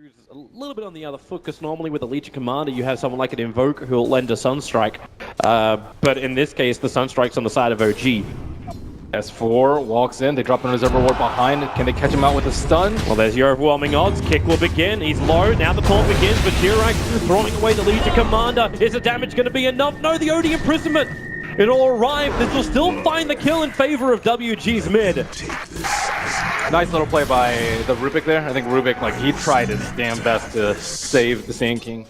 Kangaroo's a little bit on the other foot, because normally with a Legion Commander you have someone like an Invoker who'll lend a Sunstrike. But in this case, the Sunstrike's on the side of OG. S4 walks in, they drop an Observer Ward behind. Can they catch him out with a stun? Well, there's your overwhelming odds. Kick will begin. He's low. Now the taunt begins, but Jirax throwing away the Legion Commander. Is the damage going to be enough? No, the OD imprisonment. It'll arrive. This will still find the kill in favor of WG's mid. Nice little play by the Rubik there. I think Rubik, like, he tried his damn best to save the Sand King.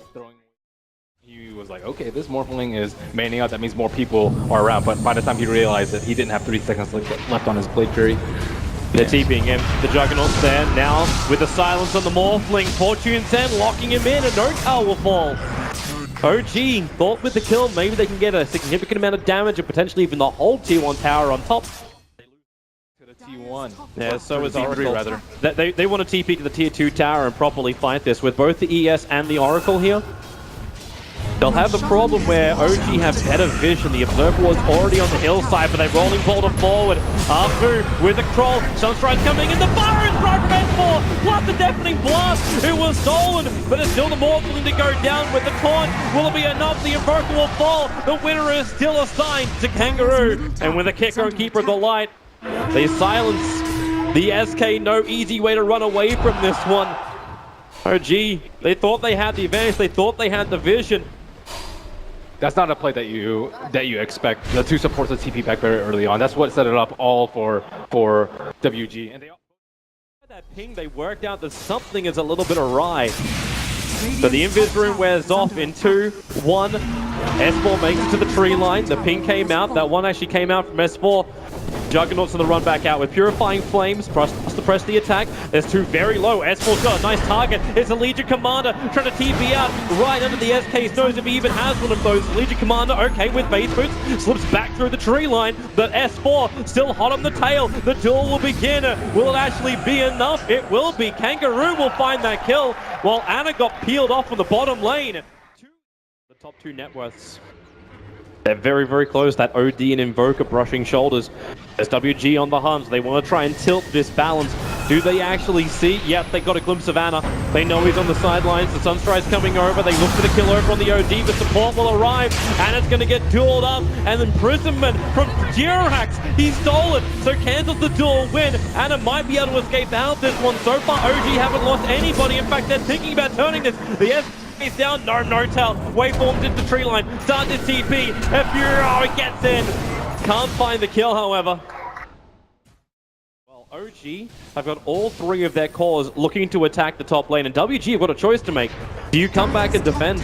He was like, okay, this Morphling is maining out. That means more people are around. But by the time he realized that he didn't have 3 seconds left on his play tree. They're TPing him. The Juggernaut's there now with the silence on the Morphling. Fortune's End locking him in, and no tower will fall. OG thought with the kill, maybe they can get a significant amount of damage and potentially even the whole tier 1 tower on top. To the T1. Yeah, so is T3 Oracle. rather. They want to TP to the tier 2 tower and properly fight this with both the ES and the Oracle here. They'll have the problem where OG have better vision. The Observer was already on the hillside, but they rolling boulder forward. Afu with the Troll. Sunstrike coming in. The fire is right from S4. Plus the deafening blast. It was stolen, but it's still the Morphling to go down with the taunt. Will it be enough? The Invoker will fall. The winner is still assigned to Kangaroo. And with a kicker and keeper of the light, they silence the SK. No easy way to run away from this one. OG, they thought they had the advantage. They thought they had the vision. That's not a play that you expect. The two supports the TP back very early on. That's what set it up all for WG. And they that ping, they worked out that something is a little bit awry. So the Invis Rune wears off in 2, 1. S4 makes it to the tree line. The ping came out. That one actually came out from S4. Juggernaut's on the run back out with Purifying Flames. Press the attack. There's 2 very low. S4's got a nice target. It's a Legion Commander trying to TP out right under the SK's nose if he even has one of those. Legion Commander, okay, with base boots, slips back through the tree line, but S4 still hot on the tail. The duel will begin. Will it actually be enough? It will be. Kangaroo will find that kill, while Ana got peeled off on the bottom lane. The top 2 net worths. They're very, very close. That OD and Invoker brushing shoulders. There's WG on the hunt. They want to try and tilt this balance. Do they actually see? Yep, they got a glimpse of Ana. They know he's on the sidelines. The Sunstrike's coming over. They look for the kill over on the OD. The support will arrive. Ana's going to get dueled up. And imprisonment from Jirax. He stole it. So cancels the duel win. Ana might be able to escape out this one. So far, OG haven't lost anybody. In fact, they're thinking about turning this. The He's down, no tell. Waveforms into the tree line. Start this TP. Furo, it gets in. Can't find the kill, however. Well, OG have got all 3 of their cores looking to attack the top lane, and WG have got a choice to make. Do you come back and defend?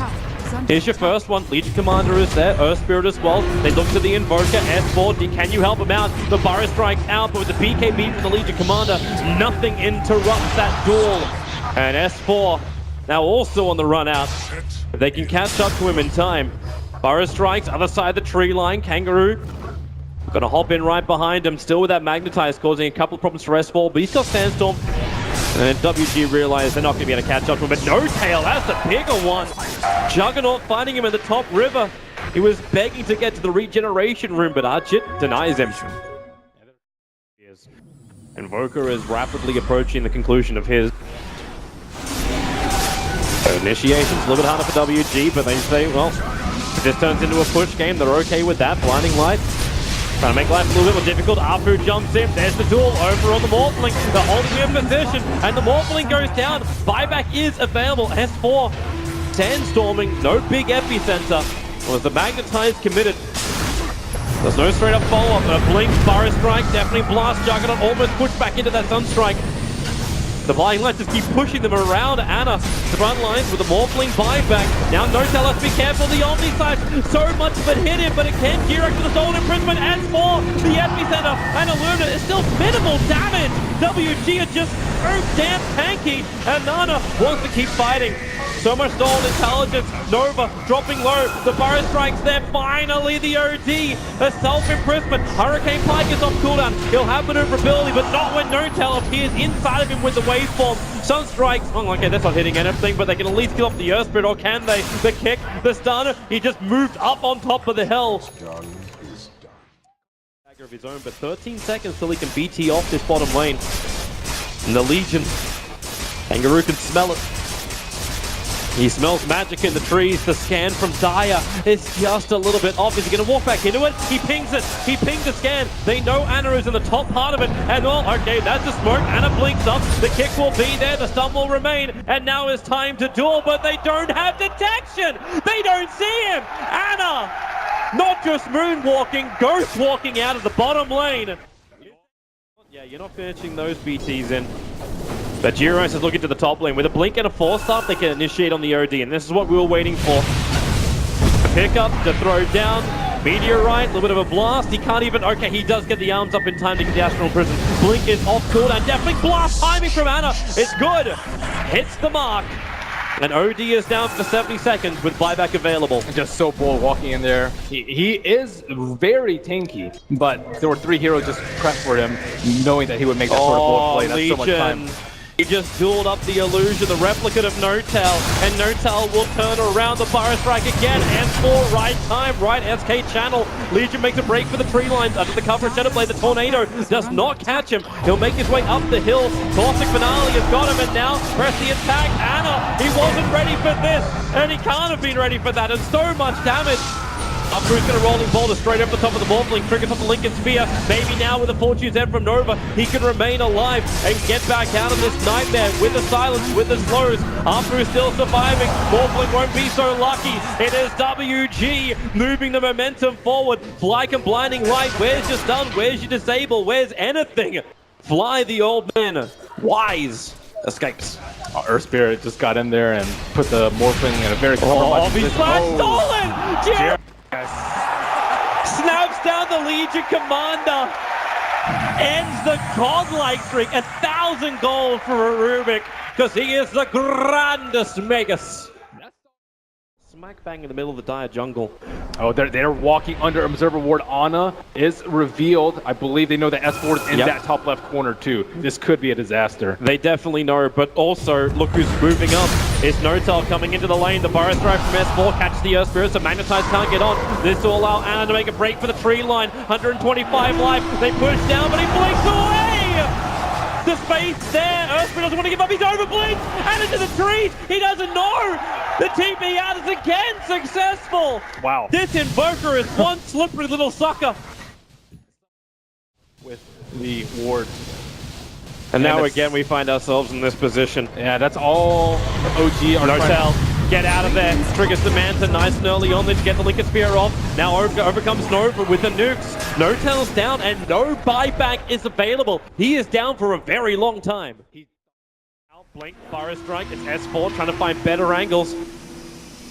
Here's your first one. Legion Commander is there. Earth Spirit as well. They look to the Invoker. S4, can you help him out? The Burrow strikes out, but with the BKB from the Legion Commander, nothing interrupts that duel. And S4 now also on the run out. If they can catch up to him in time. Burrow strikes, other side of the tree line. Kangaroo gonna hop in right behind him, still with that Magnetize, causing a couple of problems for S4, but he's got Sandstorm. And then WG realized they're not gonna be able to catch up to him, but no tail, that's the bigger one. Juggernaut finding him in the top river. He was begging to get to the regeneration room, but Archit denies him. Invoker is rapidly approaching the conclusion of his initiation's a little bit harder for WG, but they say, well, if this turns into a push game, they're okay with that. Blinding Light trying to make life a little bit more difficult. Afu jumps in. There's the duel over on the Morphling. They're holding him in position, and the Morphling goes down. Buyback is available. S4 sandstorming. No big epicenter. Was the Magnetize committed? There's no straight up follow-up. A blink, Burrow strike, definitely blast. Juggernaut almost pushed back into that Sunstrike. The Blinding Light just keep pushing them around Ana. The front lines with the Morphling buyback. Now No-Tell, let's be careful. The Omni side, so much of it hit him, but it can Jirax with the stolen imprisonment. As for the epicenter and Illumina, it's still minimal damage. WG are just so damn tanky, and Nana wants to keep fighting. So much stolen intelligence. Nova dropping low. The Burrow strikes there. Finally, the OD. A self-imprisonment. Hurricane Pike is off cooldown. He'll have maneuverability, but not when No-Tell appears inside of him with the waveform. Sunstrikes. Oh, okay, that's not hitting anything, but they can at least kill off the Earth Spirit, or can they? The kick, the stun. He just moved up on top of the hill. Of his own, but 13 seconds till he can BT off this bottom lane. And the Legion. Kangaroo can smell it. He smells magic in the trees. The scan from Dyer is just a little bit off. Is he going to walk back into it? He pings it. He pings the scan. They know Anna is in the top part of it. And okay, that's the smoke. Anna blinks up. The kick will be there. The stun will remain. And now it's time to duel, but they don't have detection. They don't see him. Anna, not just moonwalking, ghost walking out of the bottom lane. Yeah, you're not finishing those BTs in. But Giros is looking to the top lane. With a blink and a force up, they can initiate on the OD, and this is what we were waiting for. A pickup to throw down. Meteorite, a little bit of a blast. He can't even... Okay, he does get the arms up in time to get the Astral Prison. Blink is off cooldown. Definitely blast timing from Anna. It's good. Hits the mark. And OD is down for 70 seconds with buyback available. Just so bold walking in there. He is very tanky, but there were 3 heroes just prepped for him, knowing that he would make that sort of bold play. That's so much time. He just dueled up the illusion, the replicate of Notel, and Notel will turn around the Fire Strike again, and for right time, right SK channel. Legion makes a break for the tree lines under the cover of Shadowblade. The Tornado does not catch him. He'll make his way up the hill. Caustic Finale has got him, and now press the attack. Anna, he wasn't ready for this, and he can't have been ready for that, and so much damage. Upru's going to rolling boulder straight over the top of the Morphling, triggers off the Lincoln Spear. Maybe now with the Fortune's End from Nova, he can remain alive and get back out of this nightmare with the silence, with the slows. Upru still surviving. Morphling won't be so lucky. It is WG moving the momentum forward. Fly can blinding light. Where's your stun? Where's your disable? Where's anything? Fly, the old man, wise, escapes. Earth Spirit just got in there and put the Morphling in a very compromised position. Stolen! Snaps down the Legion Commander. Ends the godlike streak. 1,000 gold for Rubik because he is the grandest Magus. Smack bang in the middle of the dire jungle. Oh, they're walking under Observer Ward. Ana is revealed. I believe they know that S4 is in that top left corner too. This could be a disaster. They definitely know, but also look who's moving up. It's Notel coming into the lane. The Burrow Strike from S4 catches the Earth Spirit, so Magnetize can't get on. This will allow Anna to make a break for the tree line. 125 life. They push down, but he blinks away! The space there. Earthspirit doesn't want to give up his overblink. And into the trees. He doesn't know. The TP out is again successful. Wow. This Invoker is one slippery little sucker. With the ward. And now again we find ourselves in this position. Yeah, that's all OG are Notel, get out of there. Triggers the Manta nice and early on. Let's get the Lincoln Spear off. Now overcomes Nova with the nukes. Notel's down and no buyback is available. He is down for a very long time. He's out, blink, Fire Strike. It's S4 trying to find better angles.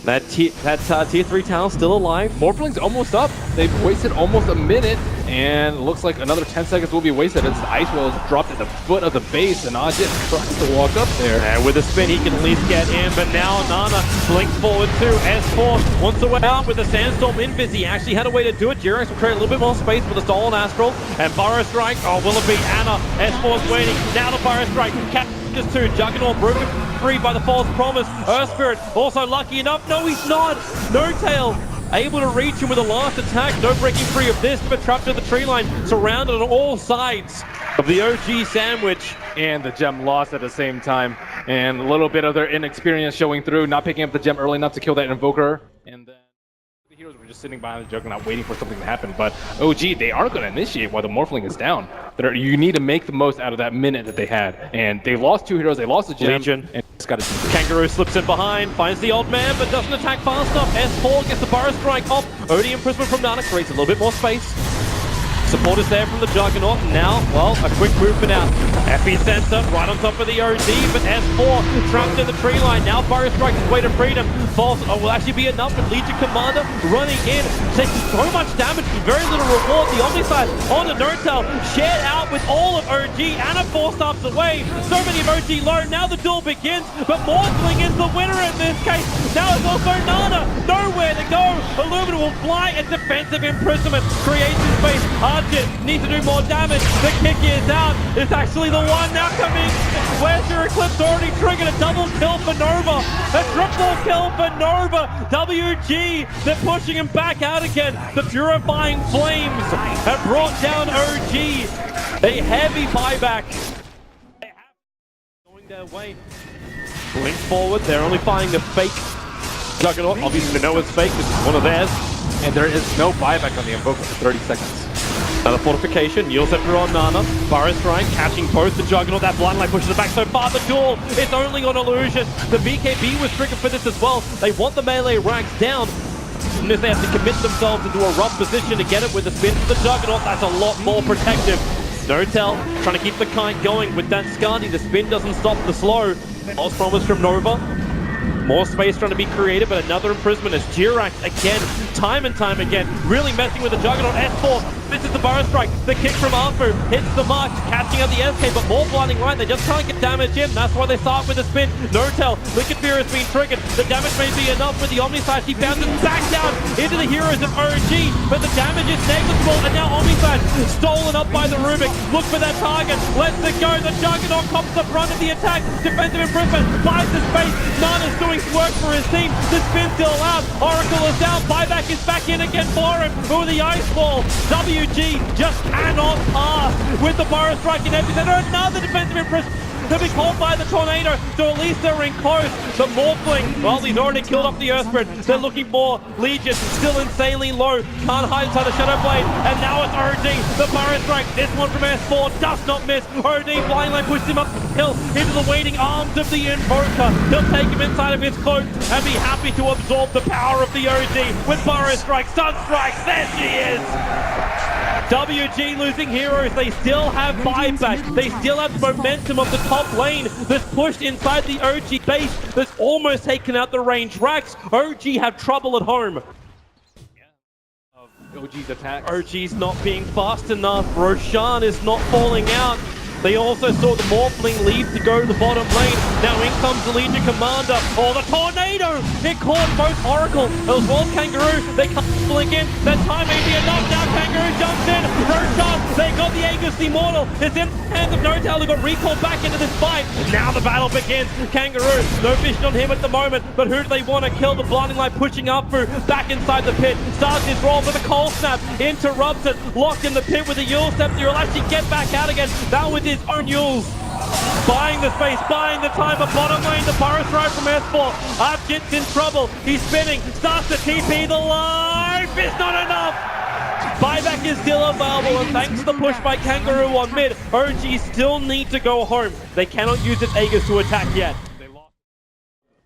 That tier 3 town still alive. Morphling's almost up. They've wasted almost a minute, and it looks like another 10 seconds will be wasted as the Ice Wheel is dropped at the foot of the base, and Ajit tries to walk up there. And with a spin, he can at least get in, but now Nana blinks forward too. S4 wants to win out with the Sandstorm Invis. He actually had a way to do it. Jirex will create a little bit more space for the Stolen Astral, and Burrow Strike. Oh, will it be Anna? S4's waiting. Now the Burrow Strike. Catches two. Juggernaut broken free by the false promise. Earth Spirit also lucky enough. No, he's not. Notel able to reach him with a last attack. No breaking free of this, but trapped to the tree line, surrounded on all sides of the OG sandwich. And the gem lost at the same time. And a little bit of their inexperience showing through, not picking up the gem early enough to kill that Invoker. And then the heroes were just sitting behind the Juggernaut waiting for something to happen. But OG, they are going to initiate while the Morphling is down. You need to make the most out of that minute that they had. And they lost 2 heroes, they lost the gem. Legion. And it's got to Kangaroo slips in behind, finds the old man, but doesn't attack fast enough. S4 gets the Burrow Strike off. OD imprisonment from Nana creates a little bit more space. Support is there from the Juggernaut. Now, well, a quick movement out. Epicenter right on top of the OD, but S4 trapped in the tree line. Now Burrow Strikes his way to freedom. False will actually be enough, but Legion Commander running in, taking so much damage for very little reward. The Omnicide on the Notel, shared out with all of OG. Anna 4 stops away. So many of OG low. Now the duel begins, but Morphling is the winner in this case. Now it's also Nana. Nowhere to go. Illumina will fly, and defensive imprisonment creates his space. Arjit needs to do more damage. The kick is out. It's actually the one now coming. Where's your Eclipse already triggered? A double kill for Nova. A triple kill for Nova. WG, they're pushing him back out again. The Purifying Flames have brought down OG. A heavy buyback. They have going their way. Blink forward, they're only finding the fake Juggernaut. Obviously they know it's fake, this is one of theirs. And there is no buyback on the Invoker for 30 seconds. Another fortification, Yield Scepter on Nana. Burrow Strike catching both the Juggernaut. That blind light pushes it back so far. The duel is only on illusion. The BKB was triggered for this as well. They want the melee racks down. And if they have to commit themselves into a rough position to get it with the spin to the Juggernaut, that's a lot more protective. No-Tell trying to keep the kite going with that Skadi. The spin doesn't stop the slow. Lost promise from Nova. More space trying to be created, but another imprisonment as Jirax again, time and time again, really messing with the Juggernaut. S4, this is the Burrow Strike. The kick from Arfu hits the mark, catching out the SK, but more blinding light. They just can't get damage in. That's why they start with the spin. No-Tell, Liquid Fear has been triggered. The damage may be enough with the Omnislash. He bounces back down into the heroes of OG, but the damage is negligible, and now Omnislash stolen up by the Rubik. Look for that target. Lets it go. The Juggernaut comes the front of the attack. Defensive imprisonment buys the space. Nana's doing work for his team. The spin still allowed. Oracle is down. Buyback is back in again for him. Over the ice wall. WG just cannot pass with the Burrow Strike in epicenter. Another defensive imprisonment to be caught by the Tornado, so at least they're in close. The Morphling, well, he's already killed off the Earthspirit. They're looking for Legion, still insanely low. Can't hide inside the Shadow Blade, and now it's OD. The Burrow Strike, this one from S4 does not miss. OD, Blind Line pushes him up the hill into the waiting arms of the Invoker. He'll take him inside of his cloak and be happy to absorb the power of the OD with Burrow Strike, Sun Strikes. There she is! WG losing heroes, they still have buyback, they still have momentum of the top lane that's pushed inside the OG base that's almost taken out the range racks. OG have trouble at home. OG's attack. OG's not being fast enough, Roshan is not falling out. They also saw the Morphling leave to go to the bottom lane. Now in comes the Legion Commander. Oh, the Tornado! It caught both Oracle as well as Kangaroo. They can't blink in. That time may be enough. Now Kangaroo jumps in. Roshan, they got the Aegis Immortal. It's in the hands of No-Tell, who got recalled back into this fight. Now the battle begins. Kangaroo, no vision on him at the moment. But who do they want to kill? The Blinding Light pushing up through, back inside the pit. Starts his roll with a cold snap. Interrupts it. Locked in the pit with a Yule Scepter. He'll actually get back out again. That was his own Yules. Buying the space, buying the time, but bottom lane, the Burrow Strike from S4. Abjit's in trouble. He's spinning, starts to TP. The life is not enough. Buyback is still available, and thanks to the push by Kangaroo on mid, OG still need to go home. They cannot use its Aegis to attack yet.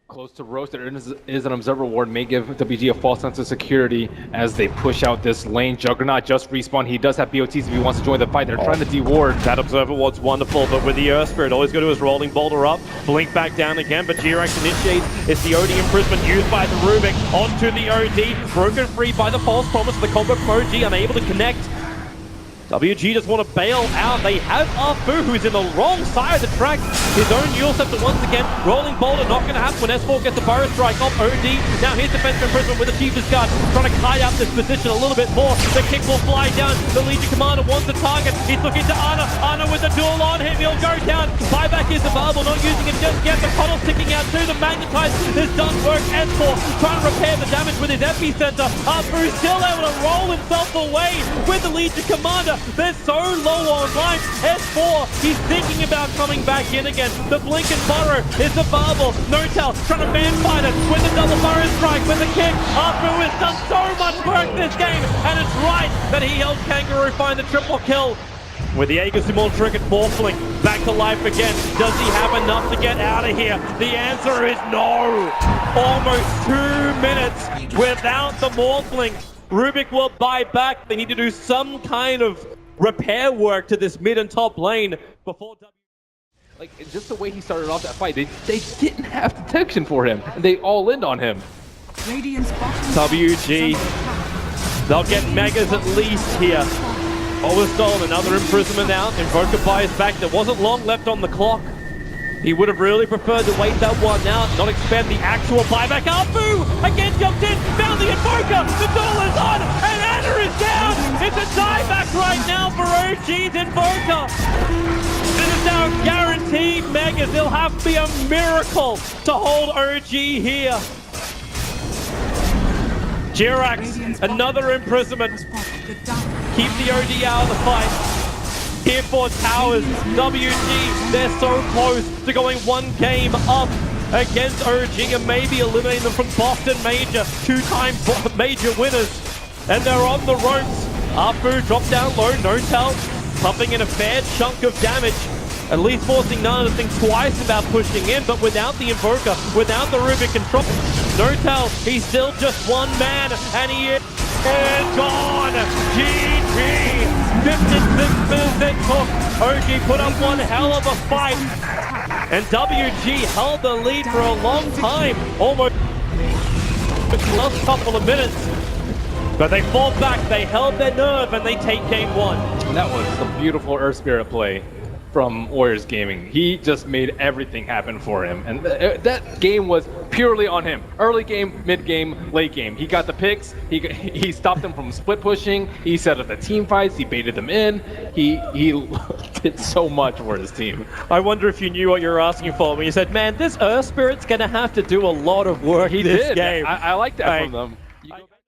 Close to roast, there is an observer ward, may give WG a false sense of security as they push out this lane. Juggernaut just respawned. He does have BOTs if he wants to join the fight. They're trying to de-ward. That observer ward's wonderful, but with the Earthspirit, all he's got to do is rolling boulder up, blink back down again, but Jirax initiates. It's the OD imprisonment used by the Rubik onto the OD, broken free by the false promise of the combo from OG, unable to connect. WG just want to bail out. They have Arfu, who's in the wrong side of the track. His own Yule Scepter once again. Rolling boulder, not going to happen when S4 gets the Burrow Strike off OD. Now here's defensive imprisonment with the Chief's Guard, trying to kite out this position a little bit more. The kick will fly down. The Legion Commander wants the target. He's looking to Ana. Ana with the duel on him. He'll go down. Buyback is available, not using it just yet. The Coddle's ticking out too. The Magnetize has done work. S4 trying to repair the damage with his epicenter. Arfu still able to roll himself away with the Legion Commander. They're so low on life. S4, he's thinking about coming back in again. The blink and Burrow is available. No-Tell trying to man-fight it with the double Burrow Strike, with the kick. Arfu has done so much work this game, and it's right that he helped Kangaroo find the triple kill. With the Aegis Immortal triggered, Morphling back to life again. Does he have enough to get out of here? The answer is no. Almost 2 minutes without the Morphling. Rubik will buy back. They need to do some kind of repair work to this mid and top lane before like just the way he started off that fight, they didn't have detection for him, and they all in on him. WG, they'll get megas at least here. Overstone, another imprisonment out. Invoker buys back. There wasn't long left on the clock. He would have really preferred to wait that one out, not expend the actual buyback. Arfu again jumped in, found the Invoker, the duel is on, and Ana is down! It's a dieback right now for OG's Invoker! This is now guaranteed megas. It'll have to be a miracle to hold OG here. Jirax, another imprisonment. Keep the OD out of the fight. Here for Towers, WG, they're so close to going one game up. against OG and maybe eliminating them from Boston Major, two-time major winners. And they're on the ropes. Afu dropped down low, No-Tell pumping in a fair chunk of damage. At least forcing Nana to think twice about pushing in, but without the Invoker, without the Rubik control, No-Tell, he's still just one man, and he is gone! GG! 56% took. OG put up one hell of a fight, and WG held the lead for a long time, almost the last couple of minutes. But they fought back, they held their nerve, and they take game one. And that was some beautiful Earth Spirit play from Warriors Gaming. He just made everything happen for him. And that game was purely on him. Early game, mid game, late game. He got the picks. He stopped them from split pushing. He set up the team fights. He baited them in. He did so much for his team. I wonder if you knew what you were asking for when you said, man, this Earth Spirit's going to have to do a lot of work He this did. game. I like that from them.